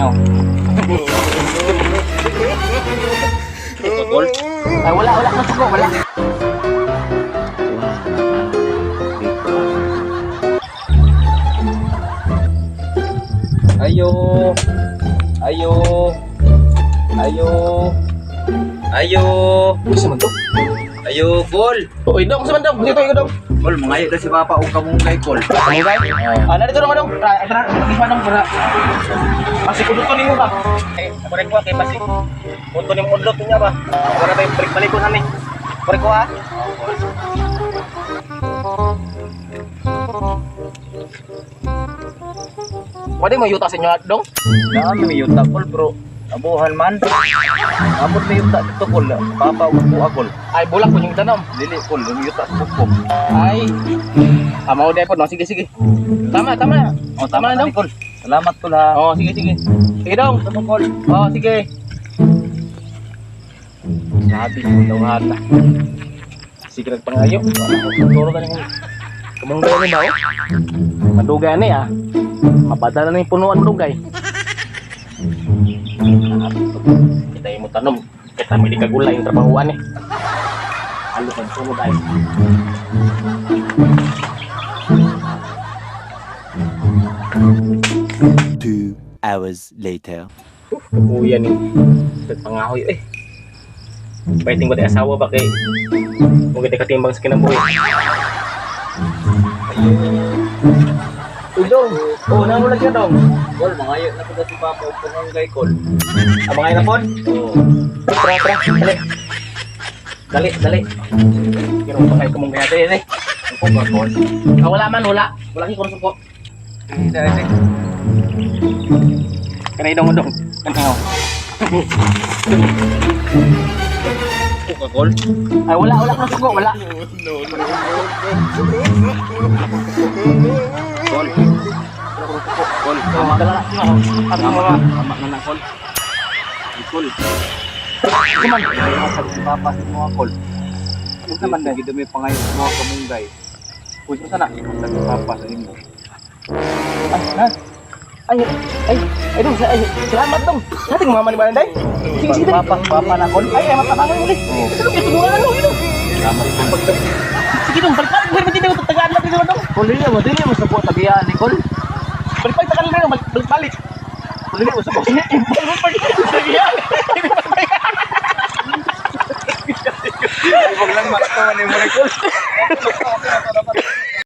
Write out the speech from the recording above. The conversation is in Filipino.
Kanyo. Gol. Ay, wala na suko, wala. Ayo. Ayo. Ayo. Ayo. Bisa man to? Ayo, Gol. Uy, dong, sa man dong. Dito, ikaw dong. Gol, mangayo na si Papa o kamunggay, Gol. Kamu guys? Dito dong, dong. Tara, di mana dong, para. Masih kuduton nimo ba? Korek ko kay masih. Kuduton nimo udot niya ba? Para tayo balik-balikon ni. Korek ko ha. Wadi mo yuta sa inyo dong? Dami may yuta, Gol, bro. Abuhan man. Amot may yuta dito, Gol. Papa o Gol. Ay, bulak ko yung tanom. Dili, Gol. May yuta sa bukok. Ay. Mau deh po, no? Sige, sige. Tama. Oh, Tama na, ni, Gol. Salamat, Gol, ha. Oh, sige. Sige dong. Tama, Gol. Oh, sige. Sabi ko daw hata. Sige nagpangayo. Turo ka ng kamunggay ni ba? Madugay ni ah. Mapadala na yung punuan madugay. Kita yung tanom. Kita may di kagulay yung trabahuan eh. Ano kan puno guys. 2 hours later. Kabuyan yung nagpangahoy eh. Pwedeng ba tayo asawa ba kay kung kita katimbang sa kinabuhi. Udong! Oh, nangulag ka dong. Gol, mangayo na po si Papa o kamunggay, Gol. Abang ay na po? Oo. Tara, dali. Kinong pa kayo kumong kaya tayo eh. Ako ba, Gol? Wala man, wala. Wala kayo kurso po. Dali. Kanay dong. Kanay Ako ka, Gol. Ay, wala kurso po, wala. Gol. Gol. Tama na. Tama na, Gol. Gol. Kuman. Sa si Papa sa mga, Gol. Huwag naman na gito may pangayo sa mga kamunggay. Puso sana. Sa si Papa sa imo. Ay, dong, selamat dong. Natin mama ni Balanday. Sige, Papa na, Gol. Ay, matatangan mo ulit. Ito dong, tulungan ano, ito. Salamat, Gol. Sige dong, balik-balik. Hindi mo tatagaan natin naman dong. Gol, dili mo sa buhat tagihan ni Gol. Balik-balik, tagal na lang, balik-balik. Dili mo sa buhat. Huwag lang matawa ni mo ni Gol.